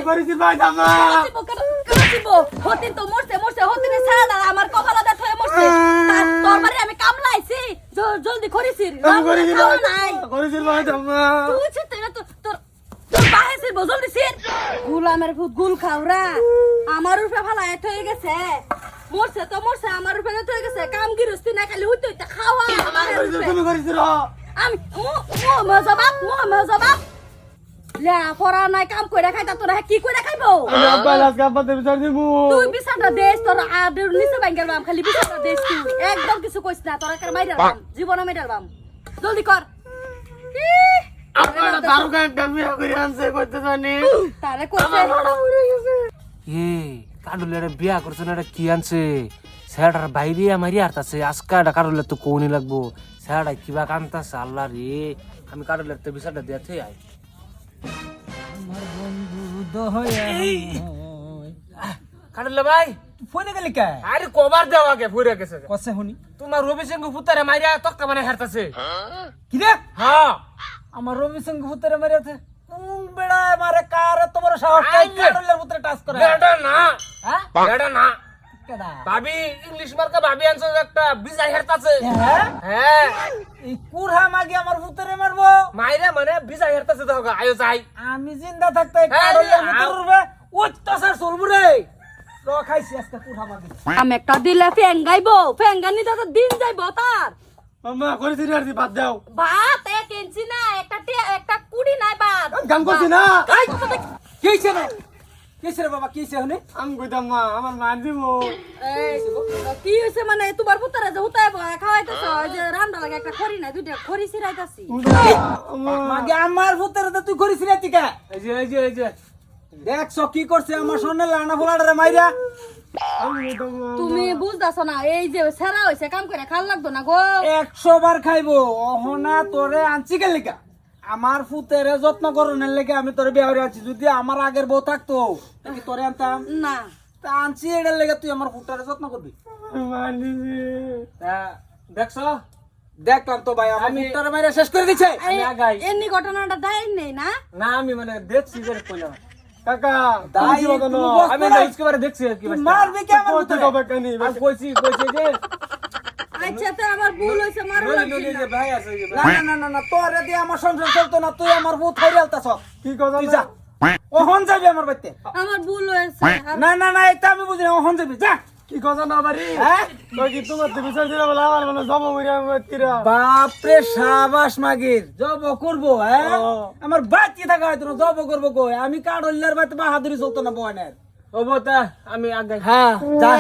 করেছি ভাই জামা হতিন তো মরছে মরছে হতিনে ছাড়া আমার কপালে ব্যথা হয়ে মরছে তোর বাড়ি আমি কামলাইছি জলদি করিস করেছি ভাই জামা তুই ছিতে না তোর তোর বাহেসির বজল দিছিস গুলামের ভূত গুল খাওরা আমার উপরে ফালায় হয়ে গেছে মরছে তো মরছে আমার উপরে হয়ে গেছে কাম গিরস্তি না খালি হইতে হইতে খাওয়া তুমি করেছি র আমি মজবাব লে পড়া নাই কাম কইরা খাইতা তোরা কি কইরা খাইবো আমি আব্বা আজকে আব্বাতে বিচার দিব তুই বিছাটা দেশ তোর আদের নিচে ভাঙ্গার বাম খালি বিছাটা দেশ তুই একদম কিছু কইছ না তোরা কার মাইরার বাম জীবন মাইরার বাম জলদি কর আপনারা দারুগা একটা বিয়ে করে আনছে কইতে জানি তারে কইছে কাডুলের বিয়া করছে না কি আনছে সেটার বাইরে মারি আরতাছে আজকাটা কাডুলের তো কোনি লাগবো সেটা কিবা কান্তাছে আল্লাহ রে আমি কাডুলের তো বিচারটা দিতে আই আমার বন্ধু দয়া কাডুলে ভাই ফোনে গেলি কে আরে কবার দেওয়া গে ফুরে গেছে কসে শুনি তোমার রবি সিং ফুতারে মাইরা তক্কা মানে হারতাছে কি রে হ্যাঁ আমার রবি সিং ভূতের মারিয়াছে কোন বেড়া মারে কার তোমার সাহস কাই কাডলের ভূতের টাচ করে এটা না হ্যাঁ এটা না কেডা ভাবি ইংলিশ মার্কা ভাবি আনছে একটা বিজাই হারতাছে হ্যাঁ হ্যাঁ এই কুরহা মাগি আমার ভূতের মারবো মাইরা মানে বিজাই হারতাছে তো আয়ো যাই আমি জিন্দা থাকতে কাডলের ভূতের উড়বে অত্যাচার চলবো রে র খাইছি আজকে কুরহা মাগি আমি একটা দিলে ফেঙ্গাইবো ফেঙ্গানি তো দিন যাইবো তার আম্মা করেছি রে আর বাদ দাও ভাত এক ইঞ্চি না একটা কুড়ি নাই ভাত গান করছি না কি হইছে রে কি হইছে রে বাবা কি হইছে হনে আমি কইতাম মা আমার মার দিব কি হইছে মানে তোমার পুত্রে যে হুতায় খাওয়াইতেছ যে রান্না লাগে একটা খড়ি নাই দুইটা খড়ি ছিড়াইতাছি মাগে আমার ভূতের তো তুই করিস রে টিকা এই যে দেখছো কি করছে আমার সোনে লানা ফলাড়ে মাইরা তুমি বুঝতাছ না এই যে সেরা হইছে কাম করে খাল লাগতো না গো 100 বার খাইবো অহনা তোরে আনছি কে লিগা আমার ফুতেরে যত্ন করনের লেগে আমি তোরে বিয়া করে আছি যদি আমার আগের বউ থাকতো তাহলে তোরে আনতাম না তা আনছি এটার লেগে তুই আমার ফুটারে যত্ন করবি মার দিবি তা দেখছো দেখলাম তো ভাই আমার ফুটারে মাইরা শেষ করে দিছে আমি আগাই এমনি ঘটনাটা দায় নেই না না আমি মানে দেখছি যে কইলাম কাকা দাই তুমি বলো না আমি না ইসকে দেখছি কি মারবি কে আমার কইতে ফুটারে কবে কেনি আমি কইছি যে আচ্ছা তো আমার ভুল হইছে মারো নলি যে ভাই আছে যে না না না না তোরে দিয়ে আমার সংসার চলতো না তুই আমার ভূত হাইরালতাছ কি কথা তুই যা ওহন যাবি আমার বাড়িতে আমার ভুল হয়েছে না না না এটা আমি বুঝি না ওহন যাবি যা কি কথা না বাড়ি হ্যাঁ কই কি তোমার তো বিচার দিলা বলে আমার মনে জমা হইরা কিরা বাপরে সাবাস মাগির জব করবো হ্যাঁ ও। আমার বাচ্চি থাকা হয়তো না জব করবো কই আমি কাঠল্লার বাড়িতে বাহাদুরি চলতো না বয়নের ও বতা আমি আগাই হ্যাঁ যা